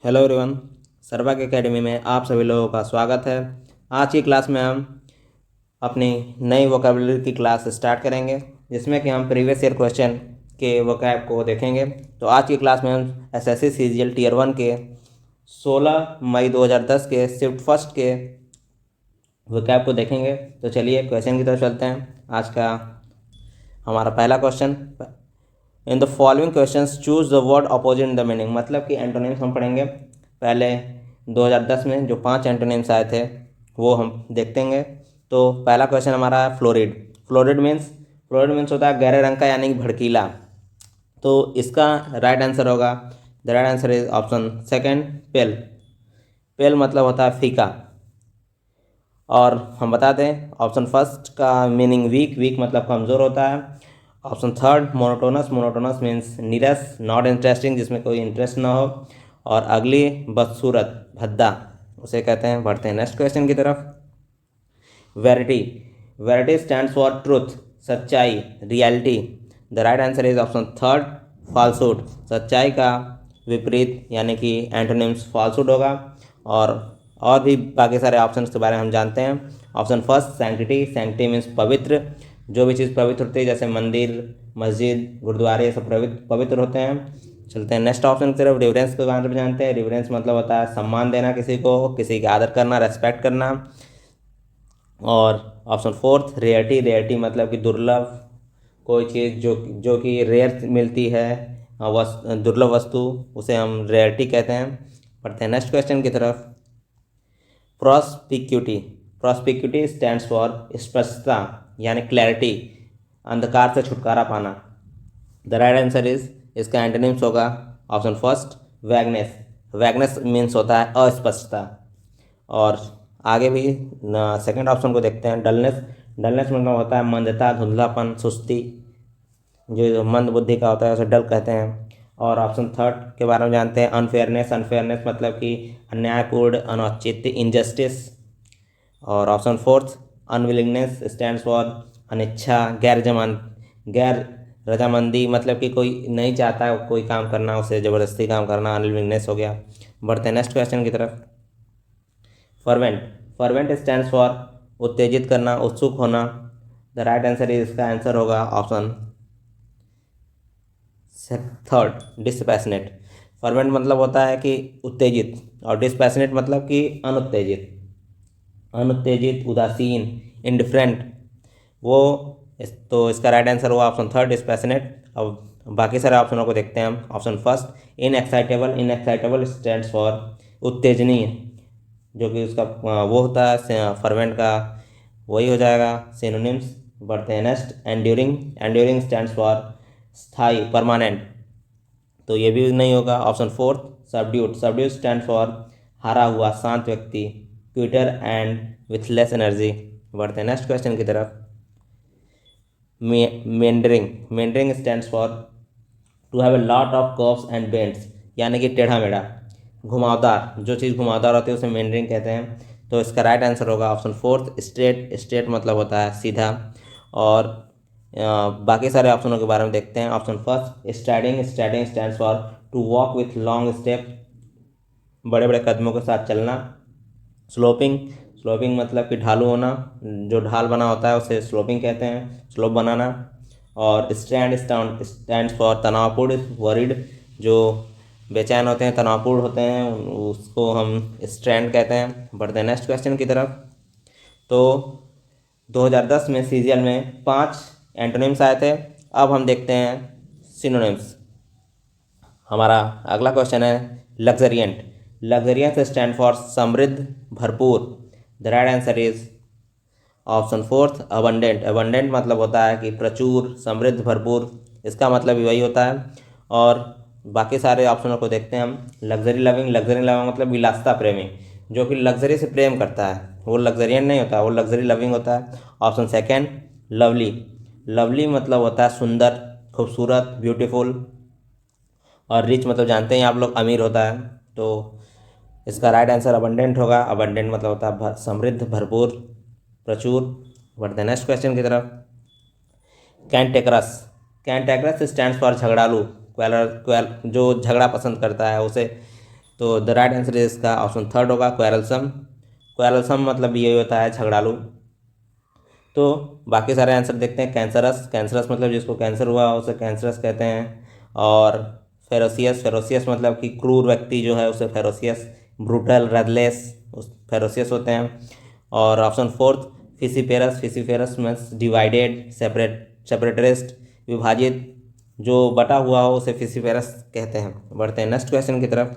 Hello everyone. सर्वाक academy में आप सभी लोगों का स्वागत है। आज की क्लास में हम अपनी नई वोकेबलरी की क्लास स्टार्ट करेंगे, जिसमें कि हम प्रीवियस ईयर क्वेश्चन के वोकैब को देखेंगे। तो आज की क्लास में हम एसएससी सीजीएल टीयर 1 के 16 मई 2010 के शिफ्ट फर्स्ट के वोकैब को देखेंगे। तो चलिए क्वेश्चन की तरफ चलते हैं। आज का हमारा पहला question, in the following questions choose the word opposite in the meaning. मतलब कि एंटोनिम्स हम पढ़ेंगे। पहले 2010 में जो 5 एंटोनिम्स आए थे वो हम देखेंगे। तो पहला क्वेश्चन हमारा है फ्लोरिड। फ्लोरिड मीन्स होता है गहरे रंग का, यानी कि भड़कीला। तो इसका राइट आंसर होगा, the right answer is option second, pale. Pale मतलब होता है फीका। और हम बता दें ऑप्शन फर्स्ट का मीनिंग वीक, वीक मतलब कमज़ोर होता है। Option third monotonous, monotonous means नीरस, नॉट इंटरेस्टिंग, जिसमें कोई इंटरेस्ट ना हो। और अगली बदसूरत, भद्दा, उसे कहते हैं। बढ़ते हैं नेक्स्ट क्वेश्चन की तरफ। Verity, verity stands for truth, सच्चाई, reality. The right answer is option third, falsehood. सच्चाई का विपरीत यानी कि एंटोनिम्स फॉल्सहुड होगा। और भी बाकी सारे ऑप्शंस के बारे में हम जानते हैं। Option first sanctity, sanctity means पवित्र। जो भी चीज़ पवित्र होती है, जैसे मंदिर, मस्जिद, गुरुद्वारे, ये सब पवित्र होते हैं। चलते हैं नेक्स्ट ऑप्शन की तरफ। रिवरेंस के बारे में जानते हैं। रिवरेंस मतलब होता है सम्मान देना किसी को, किसी का आदर करना, रेस्पेक्ट करना। और ऑप्शन फोर्थ रेयरिटी, रेयरिटी मतलब कि दुर्लभ, कोई चीज़ जो जो कि रेयर मिलती है, दुर्लभ वस्तु, उसे हम रेयरिटी कहते हैं। पढ़ते हैं नेक्स्ट क्वेश्चन की तरफ। प्रॉस्पिक्यूटी, प्रॉस्पिक्यूटी स्टैंड्स फॉर स्पष्टता यानी क्लैरिटी, अंधकार से छुटकारा पाना। द राइट आंसर इज, इसका एंटोनिम्स होगा ऑप्शन फर्स्ट वैगनेस। वैगनेस मीन्स होता है अस्पष्टता। और आगे भी सेकंड ऑप्शन को देखते हैं। डलनेस, डलनेस मतलब होता है मंदता, धुंधलापन, सुस्ती। जो मंद बुद्धि का होता है उसे डल कहते हैं। और ऑप्शन थर्ड के बारे में जानते हैं। अनफेयरनेस, अनफेयरनेस मतलब कि अन्यायपूर्ण, अनौचित्य, इनजस्टिस। और option fourth unwillingness stands for अनिच्छा, गैर रजामंदी, मतलब कि कोई नहीं चाहता है कोई काम करना, उसे ज़बरदस्ती काम करना, अनविलिंगनेस हो गया। बढ़ते हैं नेक्स्ट क्वेश्चन की तरफ। फर्वेंट, फर्वेंट स्टैंड्स फॉर उत्तेजित करना, उत्सुक होना। द राइट आंसर इज, इसका आंसर होगा ऑप्शन थर्ड डिस्पैशनेट। फर्वेंट मतलब होता है कि उत्तेजित, और डिस्पैशनेट मतलब कि अनुत्तेजित, अनुत्तेजित, उदासीन, इंडिफरेंट। वो तो इसका राइट आंसर हुआ ऑप्शन थर्ड डिस्पैशनेट। अब बाकी सारे ऑप्शनों को देखते हैं हम। Option first inexcitable, inexcitable stands for उत्तेजनीय, जो कि उसका वो होता है फर्वेंट का, वही हो जाएगा सिनोनिम्स। बढ़ते हैं next. Enduring, enduring stands for स्थाई, परमानेंट, तो ये भी नहीं होगा। Option fourth subdued, subdued stand for हारा हुआ, शांत व्यक्ति, quieter and with less energy. बढ़ते हैं नेक्स्ट क्वेश्चन की तरफ। Meandering, meandering stands for to have a lot of curves and bends, यानी कि टेढ़ा मेढ़ा, घुमावदार, जो चीज़ घुमावदार होती है उसे मेंडरिंग कहते हैं। तो इसका राइट आंसर होगा ऑप्शन फोर्थ स्ट्रेट, स्ट्रेट मतलब होता है सीधा। और बाकी सारे ऑप्शनों के बारे में देखते हैं। Option first striding, striding stands for to walk with long step, बड़े बड़े कदमों के साथ चलना। स्लोपिंग, स्लोपिंग मतलब कि ढालू होना, जो ढाल बना होता है उसे स्लोपिंग कहते हैं, स्लोप बनाना। और स्टैंड्स फॉर तनावपूर्ण, वरिड, जो बेचैन होते हैं, तनावपूर्ण होते हैं, उसको हम स्ट्रैंड कहते हैं। बढ़ते हैं नेक्स्ट क्वेश्चन की तरफ। तो 2010 में सीजीएल में 5 एंटोनिम्स आए थे। अब हम देखते हैं सिनोनिम्स। हमारा अगला क्वेश्चन है लग्जरियंट। लग्जरियंट स्टैंड फॉर समृद्ध, भरपूर। The right answer is option fourth abundant. Abundant मतलब होता है कि प्रचुर, समृद्ध, भरपूर, इसका मतलब भी वही होता है। और बाकी सारे ऑप्शनों को देखते हैं हम। लग्जरी लविंग, लग्जरी लविंग मतलब विलासिता प्रेमी, जो कि लग्जरी से प्रेम करता है, वो लग्जरियंट नहीं होता, वो लग्जरी लविंग होता है। ऑप्शन सेकेंड लवली, लवली मतलब होता है सुंदर, खूबसूरत, ब्यूटीफुल। और रिच मतलब जानते हैं आप लोग, अमीर होता है। तो इसका राइट आंसर अबंडेंट होगा। अबंडेंट मतलब होता है समृद्ध, भरपूर, प्रचुर। बढ़ते हैं नेक्स्ट क्वेश्चन की तरफ। कैंटेक्रस, कैंटेक्रस स्टैंड्स फॉर झगड़ालू, क्वेलर, जो झगड़ा पसंद करता है उसे तो द राइट आंसर इज इसका ऑप्शन थर्ड होगा क्वेरलसम। क्वेरलसम मतलब ये होता है झगड़ालू। तो बाकी सारे आंसर देखते हैं। कैंसरस, कैंसरस मतलब जिसको कैंसर हुआ उसे कैंसरस कहते हैं। और फेरोसियस, फेरोसियस मतलब कि क्रूर व्यक्ति जो है उसे फेरोसियस, ब्रूटल, रेथलेस उस फेरोसियस होते हैं। और ऑप्शन फोर्थ फिसिफेरस, फिसिफेरस मीन्स डिवाइडेड, सेपरेटरिस्ट, विभाजित, जो बटा हुआ हो उसे फिसिफेरस कहते हैं। बढ़ते हैं नेक्स्ट क्वेश्चन की तरफ।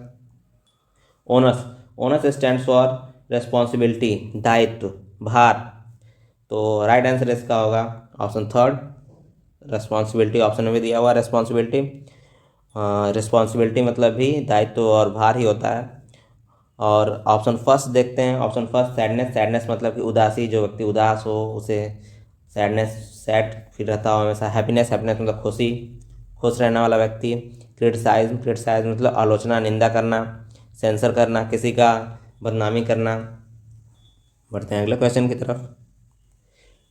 Onus, onus stands for responsibility, दायित्व, भार। तो राइट आंसर इसका होगा ऑप्शन थर्ड रेस्पॉन्सिबिलिटी। ऑप्शन में भी दिया हुआ रेस्पॉन्सिबिलिटी। रिस्पॉन्सिबिलिटी मतलब भी दायित्व और भार ही होता है। और ऑप्शन फर्स्ट देखते हैं। ऑप्शन फर्स्ट सैडनेस, सैडनेस मतलब कि उदासी, जो व्यक्ति उदास हो उसे सैडनेस, सैड फील रहता हो हमेशा। हैप्पीनेस, हैप्पीनेस मतलब खुशी, खुश रहने वाला व्यक्ति। क्रिटिसाइज, क्रिटिसाइज मतलब आलोचना, निंदा करना, सेंसर करना, किसी का बदनामी करना। बढ़ते हैं अगले क्वेश्चन की तरफ।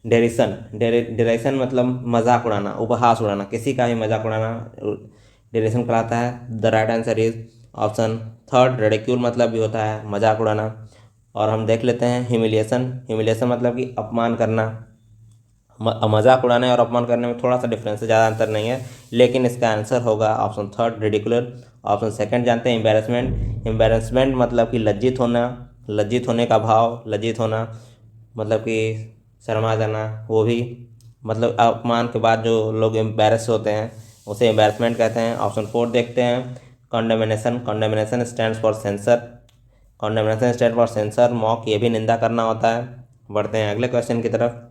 डेरिसन, डेरिसन मतलब मजाक उड़ाना, उपहास उड़ाना, किसी का भी मजाक उड़ाना डेरिसन कहलाता है। The right answer is option third ridicule मतलब भी होता है मजाक उड़ाना। और हम देख लेते हैं ह्यूमिलिएशन, ह्यूमिलिएशन मतलब कि अपमान करना। मजाक उड़ाने और अपमान करने में थोड़ा सा डिफरेंस है, ज़्यादा अंतर नहीं है, लेकिन इसका आंसर होगा ऑप्शन थर्ड रिडिकुलर। ऑप्शन सेकंड जानते हैं एम्बेरसमेंट, एम्बेरसमेंट मतलब कि लज्जित होना, लज्जित होने का भाव, लज्जित होना मतलब कि शर्मा जाना, वो भी मतलब अपमान के बाद जो लोग एम्बेरस होते हैं उसे एम्बेरसमेंट कहते हैं। ऑप्शन फोर देखते हैं condemnation, condemnation stands for censure, condemnation stand for censure, mock ये भी निंदा करना होता है। बढ़ते हैं अगले क्वेश्चन की तरफ।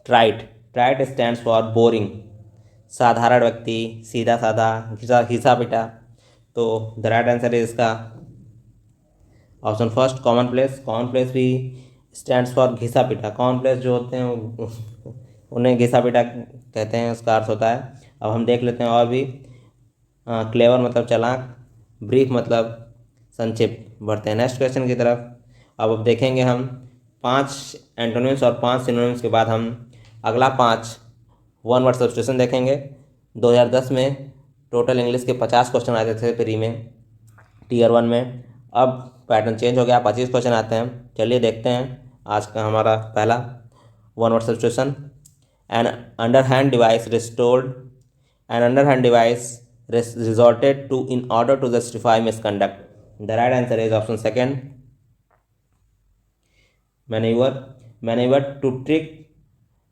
ट्राइट, ट्राइट स्टैंड्स फॉर बोरिंग, साधारण व्यक्ति, सीधा साधा, घिसा घिसा पिटा। तो द राइट आंसर है इसका option first common place, common place भी स्टैंड्स फॉर घिसा पिटा। कॉमन प्लेस जो होते हैं उन्हें घिसा पिटा कहते हैं, उसका अर्थ होता है। अब हम देख लेते हैं और भी। क्लेवर मतलब चालाक, ब्रीफ मतलब संक्षिप्त। बढ़ते हैं नेक्स्ट क्वेश्चन की तरफ। अब देखेंगे हम 5 एंटोनिम्स और 5 सिनोनिम्स के बाद हम अगला 5 वन वर्ड सब्स्टिट्यूशन देखेंगे। 2010 में टोटल इंग्लिश के 50 क्वेश्चन आते थे प्री में, टीयर 1 में। अब पैटर्न चेंज हो गया, 25 क्वेश्चन आते हैं। चलिए देखते हैं आज का हमारा पहला one word substitution. An underhand device restored, an underhand device resorted to in order to justify misconduct. The right answer is option second manoeuvre, manoeuvre to trick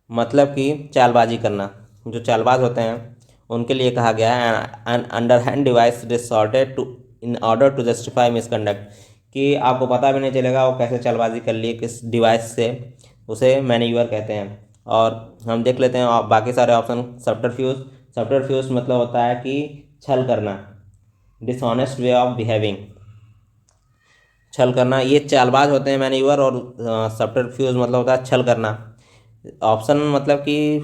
मतलब कि चालबाजी करना, जो चालबाज होते हैं उनके लिए कहा गया है an underhand device resorted to in order to justify misconduct, कि आपको पता भी नहीं चलेगा वो कैसे चालबाजी कर लिए किस डिवाइस से, उसे मैन्यूवर कहते हैं। और हम देख लेते हैं बाकी सारे ऑप्शन। सब्टरफ्यूज, सब्टरफ्यूज मतलब होता है कि छल करना, डिसऑनेस्ट वे ऑफ बिहेविंग, छल करना, ये चालबाज होते हैं मैन्यूवर। और सब्टरफ्यूज मतलब होता है छल करना। ऑप्शन मतलब कि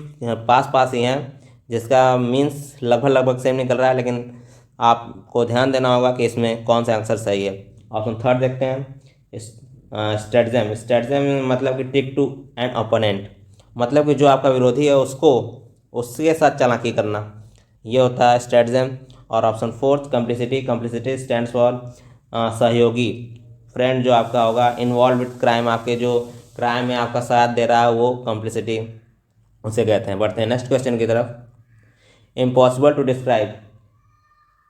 पास पास ही हैं, जिसका मीन्स लगभग लगभग सेम निकल रहा है, लेकिन आपको ध्यान देना होगा कि इसमें कौन सा आंसर सही है। ऑप्शन थर्ड देखते हैं स्ट्रेटजम, स्ट्रेटजम मतलब कि टिक टू एन ओपोनेंट, मतलब कि जो आपका विरोधी है उसको उसके साथ चालाकी करना, ये होता है स्ट्रेटजम। और ऑप्शन फोर्थ कंप्लिसिटी, कंप्लिसिटी स्टैंड्स फॉर सहयोगी, फ्रेंड जो आपका होगा इन्वॉल्व विद क्राइम, आपके जो क्राइम में आपका साथ दे रहा है वो कंप्लिसिटी उसे कहते हैं। बढ़ते हैं नेक्स्ट क्वेश्चन की तरफ। इम्पॉसिबल टू डिस्क्राइब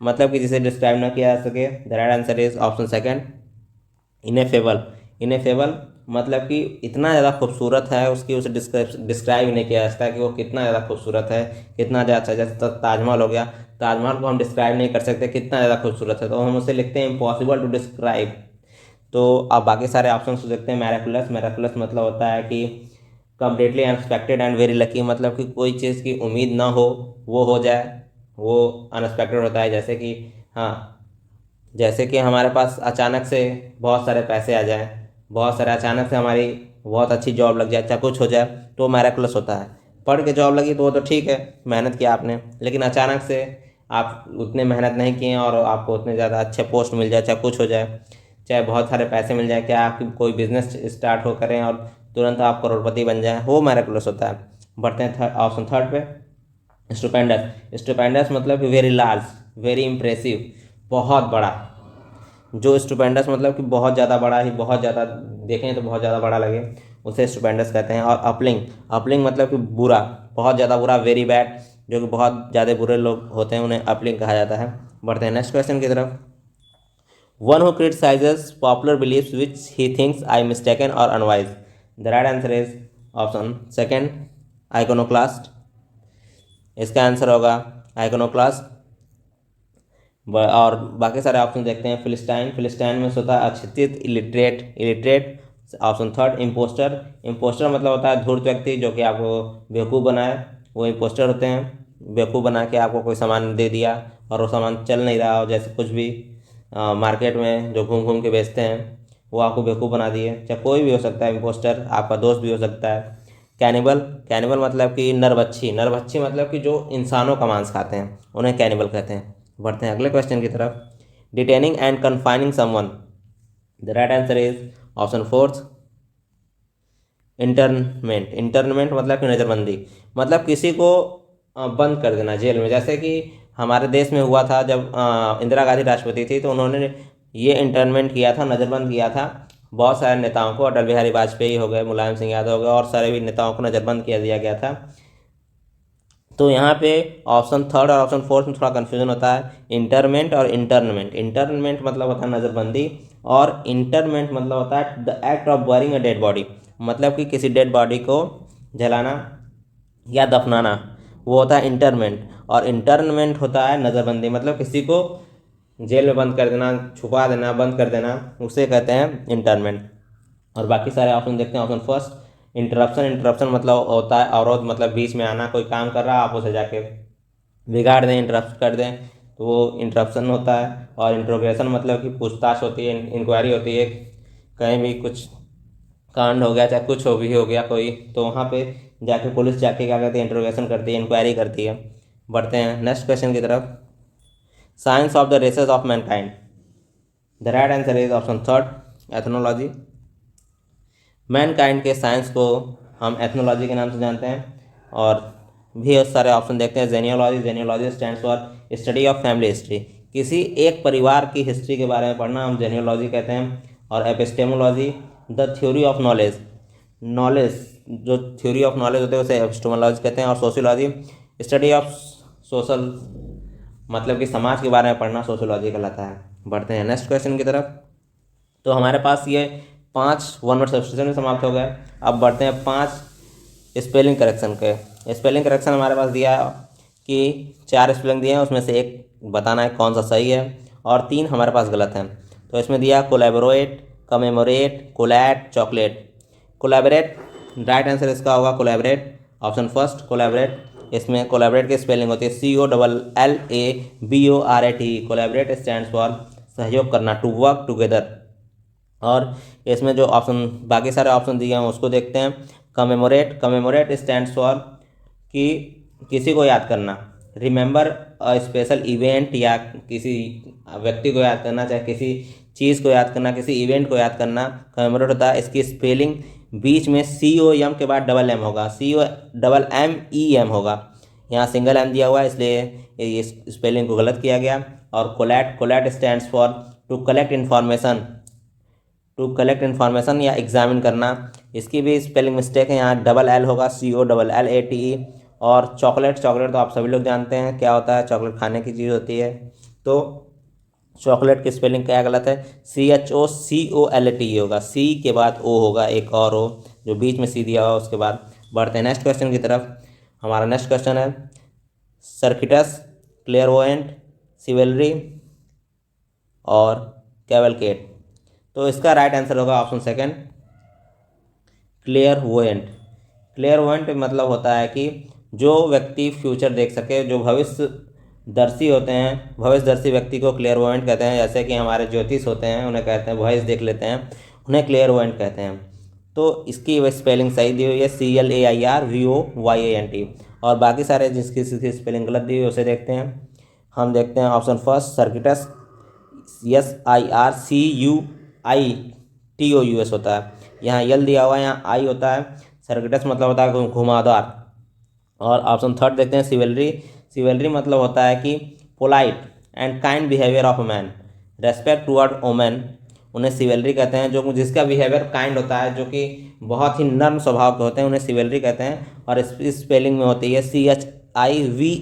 मतलब कि जिसे डिस्क्राइब ना किया जा सके। The right answer is option second ineffable, ineffable मतलब कि इतना ज़्यादा खूबसूरत है उसकी, उसे डिस्क्राइब ही नहीं किया जा सकता कि वो कितना ज़्यादा खूबसूरत है, कितना ज़्यादा। जैसे ताजमहल हो गया, ताजमहल को हम डिस्क्राइब नहीं कर सकते कितना ज़्यादा खूबसूरत है, तो हम उसे लिखते हैं इम्पॉसिबल टू डिस्क्राइब। तो अब बाकी सारे ऑप्शन को देखते हैं। मैराकुलस, मैराकुलस मतलब होता है कि completely unexpected and very lucky, मतलब कि कोई चीज़ की उम्मीद ना हो वो हो जाए, वो अनएक्सपेक्टेड होता है। जैसे कि हाँ, जैसे कि हमारे पास अचानक से बहुत सारे पैसे आ जाएं, बहुत सारे अचानक से हमारी बहुत अच्छी जॉब लग जाए, चाहे कुछ हो जाए, तो मैराकुलस होता है। पढ़ के जॉब लगी तो वो तो ठीक है, मेहनत किया आपने, लेकिन अचानक से आप उतने मेहनत नहीं किए और आपको उतने ज़्यादा अच्छे पोस्ट मिल जाए, चाहे कुछ हो जाए, चाहे बहुत सारे पैसे मिल जाए, क्या आपकी कोई बिजनेस स्टार्ट हो करें और तुरंत आप करोड़पति बन जाएं, वो मैराकुलस होता है। बढ़ते हैं ऑप्शन थर्ड पे। स्टुपेंडस, स्टुपेंडस मतलब वेरी लार्ज, वेरी इंप्रेसिव, बहुत बड़ा, जो स्टुपेंडस मतलब कि बहुत ज़्यादा बड़ा ही, बहुत ज़्यादा देखें तो बहुत ज़्यादा बड़ा लगे, उसे स्टुपेंडस कहते हैं। और अपलिंग, अपलिंग मतलब कि बुरा, बहुत ज़्यादा बुरा, वेरी बैड, जो कि बहुत ज़्यादा बुरे लोग होते हैं उन्हें अपलिंग कहा जाता है। बढ़ते हैं नेक्स्ट क्वेश्चन की तरफ। One who criticises popular beliefs which he thinks are mistaken और unwise. The right answer is option second, iconoclast. इसका आंसर होगा आइकोनोक्लास्ट। और बाकी सारे ऑप्शन देखते हैं। फिलिस्टाइन, फिलिस्टाइन में होता है अशिक्षित, illiterate, illiterate. Option third, impostor, impostor मतलब होता है धूर्त व्यक्ति जो कि आपको बेवकूफ़ बनाए, वो इम्पोस्टर होते हैं। बेवकूफ़ बना के आपको कोई सामान दे दिया और वो सामान चल नहीं रहा हो, जैसे कुछ भी मार्केट में जो घूम घूम के बेचते हैं, वो आपको बेवकूफ़ बना दिए। चाहे कोई भी हो सकता है इम्पोस्टर, आपका दोस्त भी हो सकता है। कैनिबल, कैनिबल मतलब कि नरभक्षी, नरभक्षी मतलब कि जो इंसानों का मांस खाते हैं उन्हें कैनिबल कहते हैं। बढ़ते हैं अगले क्वेश्चन की तरफ। Detaining and confining someone. The right answer is option fourth, internment. Internment मतलब कि नज़रबंदी, मतलब किसी को बंद कर देना जेल में। जैसे कि हमारे देश में हुआ था जब इंदिरा गांधी राष्ट्रपति थी, तो उन्होंने ये इंटरनमेंट किया था, नज़रबंद किया था बहुत सारे नेताओं को। अटल बिहारी वाजपेयी हो गए, मुलायम सिंह यादव हो गए, और सारे भी नेताओं को नज़रबंद किया दिया गया था। तो यहाँ पे ऑप्शन थर्ड और ऑप्शन फोर्थ में थोड़ा कन्फ्यूजन होता है, इंटरमेंट और इंटरनमेंट। इंटरनमेंट मतलब होता है नज़रबंदी, और इंटरमेंट मतलब होता है the act of burying a dead body, मतलब कि किसी डेड बॉडी को जलाना या दफनाना, वो होता है इंटरमेंट। और इंटरनमेंट होता है नज़रबंदी, मतलब किसी को जेल में बंद कर देना, छुपा देना, बंद कर देना, उसे कहते हैं इंटरमेंट। और बाकी सारे ऑप्शन देखते हैं। Option first, interruption. इंटरप्शन मतलब होता है अवरोध, मतलब बीच में आना, कोई काम कर रहा है आप उसे जाके बिगाड़ दें, इंटरप्ट कर दें, तो वो इंटरप्शन होता है। और इंट्रोगेशन मतलब कि पूछताछ होती है, इंक्वायरी होती है, कहीं भी कुछ कांड हो गया, चाहे कुछ हो भी हो गया कोई, तो वहाँ पे जाके पुलिस जाके क्या करती है, इंट्रोगेशन करती है, इंक्वायरी करती है। बढ़ते हैं नेक्स्ट क्वेश्चन की तरफ। Science of the races of mankind. The right answer is option third, ethnology. Mankind के साइंस को हम एथनोलॉजी के नाम से जानते हैं। और भी बहुत सारे ऑप्शन देखते हैं। Genealogy, genealogy stands for study of family history, किसी एक परिवार की हिस्ट्री के बारे में पढ़ना हम जेनियोलॉजी कहते हैं। और epistemology, the theory of knowledge, knowledge जो थ्योरी ऑफ नॉलेज होते हैं उसे एपिस्टेमोलॉजी कहते हैं। और सोशियोलॉजी, स्टडी ऑफ सोशल, मतलब कि समाज के बारे में पढ़ना सोशियोलॉजी कहलाता है। बढ़ते हैं नेक्स्ट क्वेश्चन की तरफ। तो हमारे पास ये 5 वन वर्ड सब्स्टिट्यूशन में समाप्त हो गए। अब बढ़ते हैं 5 स्पेलिंग करेक्शन के। स्पेलिंग करेक्शन हमारे पास दिया है कि 4 स्पेलिंग दिए हैं, उसमें से एक बताना है कौन सा सही है, और 3 हमारे पास गलत हैं। तो इसमें दिया collaborate, commemorate, collate, chocolate. Collaborate, right answer इसका होगा कोलैबोरेट, ऑप्शन फर्स्ट कोलैबोरेट। इसमें कोलैबोरेट की स्पेलिंग होती है COLLABORAT। कोलैबोरेट स्टैंड्स फॉर सहयोग करना, टू वर्क टुगेदर। और इसमें जो ऑप्शन बाकी सारे ऑप्शन दिए हैं उसको देखते हैं। कमेमोरेट, कमेमोरेट स्टैंड्स फॉर कि किसी को याद करना, रिमेंबर अ स्पेशल इवेंट, या किसी व्यक्ति को याद करना, चाहे किसी चीज़ को याद करना, किसी इवेंट को याद करना, कमेमोरेट होता है। इसकी स्पेलिंग बीच में COM के बाद डबल M होगा, COMMEM होगा। यहाँ सिंगल M दिया हुआ है, इसलिए ये स्पेलिंग को गलत किया गया। और collate, collate stands for to collect information, to collect information या एग्जामिन करना, इसकी भी स्पेलिंग मिस्टेक है, यहाँ डबल L होगा, COLLATE। और चॉकलेट, चॉकलेट तो आप सभी लोग जानते हैं क्या होता है, चॉकलेट खाने की चीज़ होती है। तो चॉकलेट की स्पेलिंग क्या गलत है, CHOCOLATE होगा, C के बाद O होगा, एक और O जो बीच में C दिया हुआ उसके बाद। बढ़ते हैं नेक्स्ट क्वेश्चन की तरफ। हमारा नेक्स्ट क्वेश्चन है सर्किटस, क्लेयरवोयेंट, सिवेलरी और कैवलकेट। तो इसका राइट आंसर होगा ऑप्शन सेकंड, क्लेयरवोयेंट। क्लेयरवोयेंट मतलब होता है कि जो व्यक्ति फ्यूचर देख सके, जो भविष्य दर्शी होते हैं, भविष्यदर्शी व्यक्ति को क्लेयरवोयेंट कहते हैं। जैसे कि हमारे ज्योतिष होते हैं, उन्हें कहते हैं भविष्य देख लेते हैं, उन्हें क्लेयरवोयेंट कहते हैं। तो इसकी वह स्पेलिंग सही दी हुई है, CLAIRVOYANT। और बाकी सारे जिसकी स्पेलिंग गलत दी हुई है उसे देखते हैं। हम देखते हैं ऑप्शन फर्स्ट सर्किटस, SIRCUITOUS होता है, यहाँ यल दिया हुआ है, यहाँ आई होता है। सर्किटस मतलब होता है घुमावदार। और ऑप्शन थर्ड देखते हैं सिवेलरी, सिवेलरी मतलब होता है कि polite and kind behaviour of a man. Respect toward women, उन्हें सिवेलरी कहते हैं। जो जिसका बिहेवियर काइंड होता है, जो कि बहुत ही नर्म स्वभाव के होते हैं, उन्हें सिवेलरी कहते हैं। और इस स्पेलिंग में होती है CHIVALRY,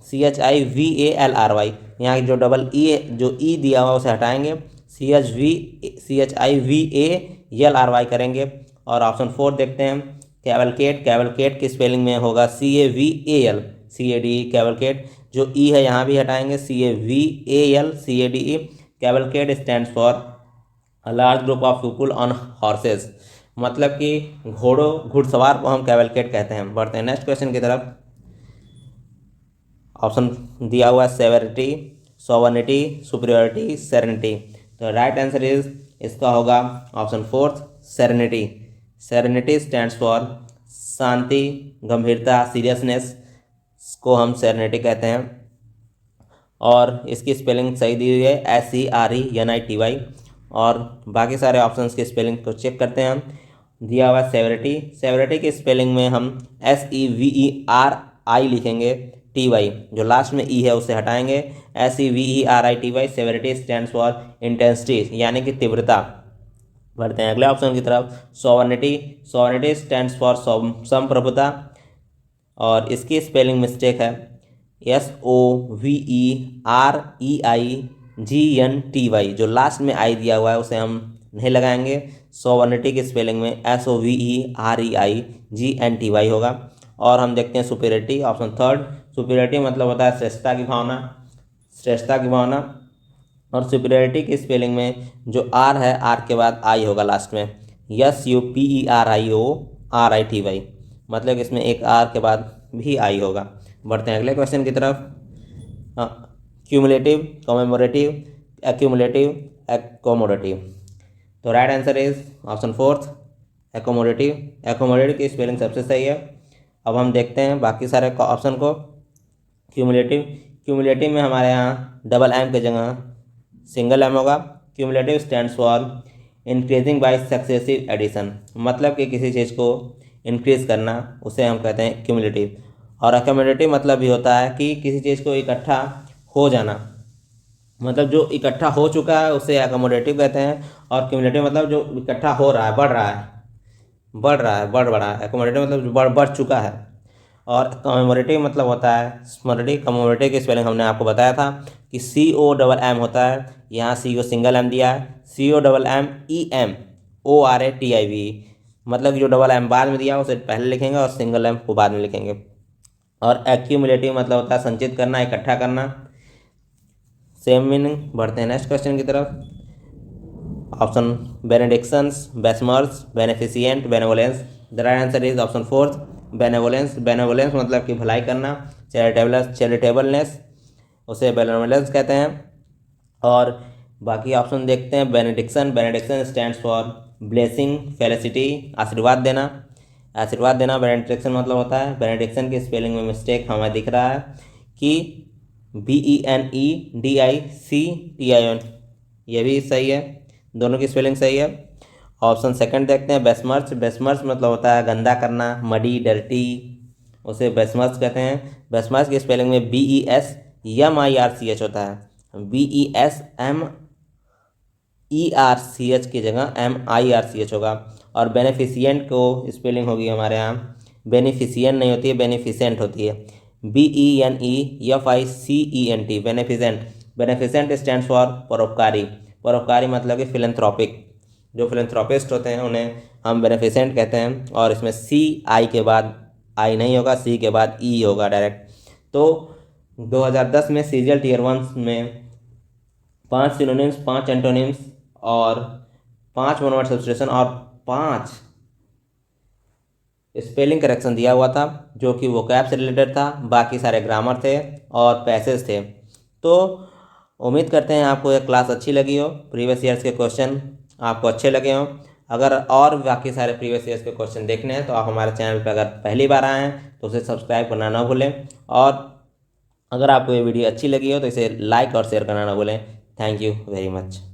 CHIVALRY। यहाँ की जो डबल ई, जो ई दिया हुआ उसे हटाएंगे, CHIVALRY करेंगे। और ऑप्शन 4 देखते हैं, कैवलकेट। कैवलकेट की स्पेलिंग में होगा CAVAL, CADE, कैवलकेट। जो ई है यहाँ भी हटाएंगे, CAVAL, CADE। Cavalcade stands for a large group of people on horses, मतलब कि घोड़ों, घुड़सवार को हम कैवलकेट कहते हैं। बढ़ते हैं नेक्स्ट क्वेश्चन की तरफ। ऑप्शन दिया हुआ है सेवेरिटी, सोवर्निटी, सुपीरियरिटी, सेरेनिटी। तो राइट आंसर इज इसका होगा option 4 serenity. Serenity stands for शांति, गंभीरता, सीरियसनेस को हम सेरेनिटी कहते हैं। और इसकी स्पेलिंग सही दी हुई है SERENITY। और बाकी सारे ऑप्शंस की स्पेलिंग को चेक करते हैं हम। दिया हुआ सेवेरिटी, सेवेरिटी की स्पेलिंग में हम SEVERI लिखेंगे, TY जो लास्ट में ई है उसे हटाएंगे, SEVERITY। Severity stands for intensity, यानी कि तीव्रता। बढ़ते हैं अगले ऑप्शन की तरफ। सोवर्निटी, सोवर्निटी स्टैंड्स फॉर संप्रभुता, और इसकी स्पेलिंग मिस्टेक है SOVEREIGNTY। जो लास्ट में आई दिया हुआ है उसे हम नहीं लगाएंगे। सोवर्निटी की स्पेलिंग में SOVEREIGNTY होगा। और हम देखते हैं सुपीरियरिटी, ऑप्शन 3। सुपीरियरिटी मतलब होता है श्रेष्ठता की भावना, श्रेष्ठता की भावना। और सुपीरियरिटी की स्पेलिंग में जो आर है, आर के बाद आई होगा लास्ट में, SUPERIORITY, मतलब इसमें एक आर के बाद भी आई होगा। बढ़ते हैं अगले क्वेश्चन की तरफ। Cumulative, commemorative, accumulative, accommodative. तो right answer is option 4 accommodative. Accommodative की स्पेलिंग सबसे सही है। अब हम देखते हैं बाकी सारे ऑप्शन को। क्यूमुलेटिव, क्यूमुलेटिव में हमारे यहाँ डबल एम की जगह सिंगल एम होगा। Cumulative stands for increasing by successive addition, मतलब कि किसी चीज़ को इंक्रीज करना, उसे हम कहते हैं क्यूमुलेटिव। और अकोमोडेटिव मतलब भी होता है कि किसी चीज़ को इकट्ठा हो जाना, मतलब जो इकट्ठा हो चुका है उसे अकोमोडेटिव कहते हैं। और क्यूमुलेटिव मतलब जो इकट्ठा हो रहा है, बढ़ रहा है, बढ़ रहा है, बढ़ रहा है। अकोमोडेटिव मतलब जो बढ़ चुका है। और कमेमोरेटिव मतलब होता है स्मृति। कमेमोरेटिव की स्पेलिंग हमने आपको बताया था कि COMM होता है, यहाँ CO सिंगल एम दिया है, COMMEMORATIV, मतलब जो डबल एम बाद में दिया उसे पहले लिखेंगे और सिंगल एम को बाद में लिखेंगे। और एक्यूमुलेटिव मतलब होता है संचित करना, इकट्ठा करना, सेम मीनिंग। बढ़ते हैं नेक्स्ट क्वेश्चन की तरफ। Option benedictions, besmears, beneficent, benevolence. The right answer is option 4 benevolence. Benevolence मतलब कि भलाई करना, चैरिटेबलनेस, उसे बेनेवोलेंस कहते हैं। और बाकी ऑप्शन देखते हैं। Benediction, benediction stands for blessing, felicity, आशीर्वाद देना, आशीर्वाद देना बेनेडिक्शन मतलब होता है। बेनेडिक्शन की स्पेलिंग में मिस्टेक हमें दिख रहा है कि BENEDICTION, ये भी सही है, दोनों की स्पेलिंग सही है। ऑप्शन सेकंड देखते हैं। बेसमर्स, बेसमर्स मतलब होता है गंदा करना, मडी, डर्टी, उसे बेसमर्स कहते हैं। बेसमर्स की स्पेलिंग में BESMIRCH होता है, BESMERCH की जगह MIRCH होगा। और बेनिफिशिएंट को स्पेलिंग होगी हमारे यहाँ, बेनिफिशिएंट नहीं होती है, बेनिफिसेंट होती है, BENEFICENT, beneficent. Beneficent stands for परोपकारी। परोपकारी मतलब कि फिलेंथ्रोपिक, जो फिलेंथ्रोपिस्ट होते हैं उन्हें हम बेनिफिसेंट कहते हैं। और इसमें CI के बाद आई नहीं होगा, C के बाद E होगा डायरेक्ट। तो 2010 में सीरियल टियर 1 में 5 सिनोनिम्स, 5 एंटोनिम्स और 5 वन वर्ड सब्स्टिट्यूशन और 5 स्पेलिंग करेक्शन दिया हुआ था, जो कि वोकैब से रिलेटेड था। बाकी सारे ग्रामर थे और पैसेज थे। तो उम्मीद करते हैं आपको यह क्लास अच्छी लगी हो, प्रीवियस ईयर्स के क्वेश्चन आपको अच्छे लगे हों। अगर और बाकी सारे प्रीवियस ईयर्स के क्वेश्चन देखने हैं तो आप हमारे चैनल पर अगर पहली बार आए हैं तो उसे सब्सक्राइब करना ना भूलें। और अगर आपको ये वीडियो अच्छी लगी हो तो इसे लाइक और शेयर करना ना भूलें। Thank you very much.